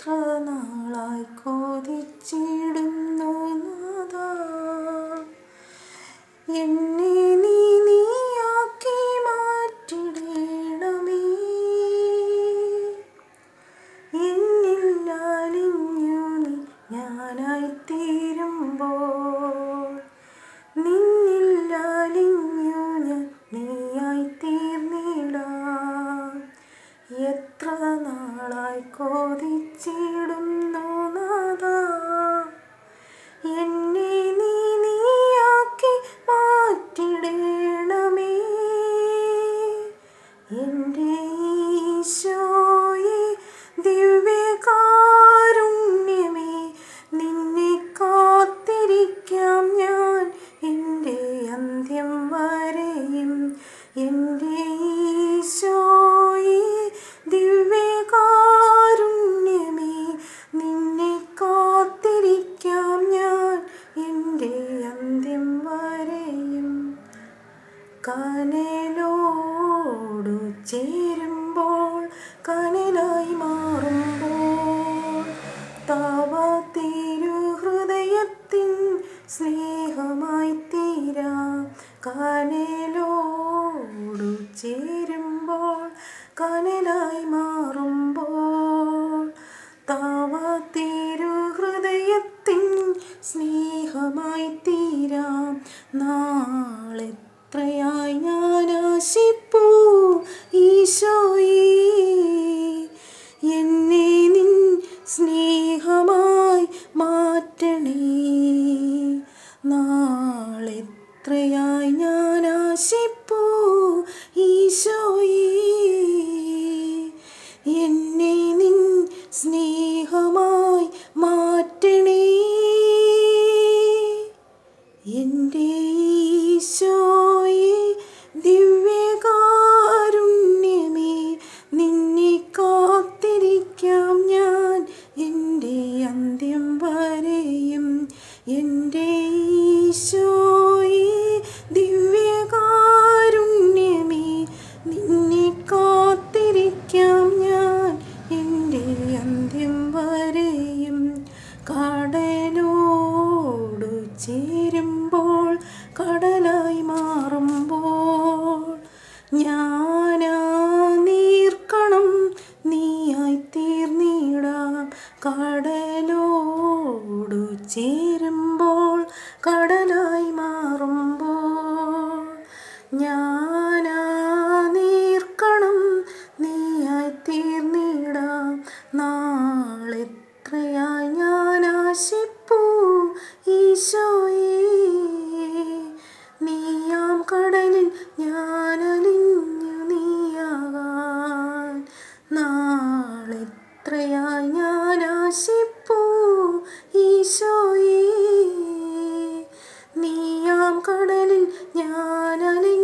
എത്ര നാളായി കൊതിച്ചിടുന്നു നാഥാ, എന്നെ നീയാക്കി മാറ്റിടേണമേ. എന്നിൽ അലിഞ്ഞു നീ ഞാനായിത്തീരുമ്പോൾ, നിന്നിൽ അലിഞ്ഞു ഞാൻ നീയായിത്തീർന്നിടാം. എത്ര നാളായി കൊതിച്ചിടുന്നു നാഥാ, എന്നെ നീയാക്കി മാറ്റിടേണമേ. എൻ്റെ ഈശോയേ, ദിവ്യകാരുണ്യമേ, നിന്നെ കാത്തിരിക്കാം ഞാൻ എൻ്റെ അന്ത്യം വരെയും. എൻ്റെ ഈശോയേ, ദിവ്യകാരുണ്യമേ, നിന്നെ കാത്തിരിക്കാം ഞാൻ എൻ്റെ അന്ത്യം വരെയും. കനലോടു ചേരുമ്പോൾ, കനലായി മാറുമ്പോൾ, തവ തിരുഹൃദയത്തിൻ സ്നേഹമായി തീരാം. കനലോടു ചേരുമ്പോൾ, കനലായി മാറുമ്പോൾ, തവ തിരുഹൃദയത്തിൻ സ്നേഹമായി തീരാം. നാളെത്രയായി ഞാൻ ആശിപ്പൂ ഈശോയേ, എന്നെ നിൻ സ്നേഹമായി മാറ്റണേ. നാളെത്രയായി ഞാൻ ആശിപ്പൂ ഈശോയേ, എന്നെ നിൻ സ്നേഹമായി മാറ്റണേ. എൻ്റെ ഈശോയേ, ദിവ്യകാരുണ്യമേ, നിന്നെ കാത്തിരിക്കാം ഞാൻ എൻ്റെ അന്ത്യം വരെയും. എൻ്റെ ഈശോയേ, ദിവ്യകാരുണ്യമേ, നിന്നെ കാത്തിരിക്കാം ഞാൻ എൻ്റെ അന്ത്യം വരെയും. കടലോടു ചേരുമ്പോൾ, കടലായി മാറുമ്പോൾ, ഞാനാ നീർക്കണം നീയായിത്തീർന്നിടാം. കടലോടു ചേരുമ്പോൾ, കടലായി മാറുമ്പോൾ, ഞാനാ നീർക്കണം നീയായിത്തീർന്നിടാം. നാളെത്രയായി ഞാൻ ആശിപ്പൂ ഈശോയേ, നീയാം കടലിൽ ഞാൻ അലിഞ്ഞു നീയാകാൻ. നാളെത്രയായി ഞാൻ ആശിപ്പൂ ഈശോയേ, നീയാം കടലിൽ ഞാൻ അലിഞ്ഞു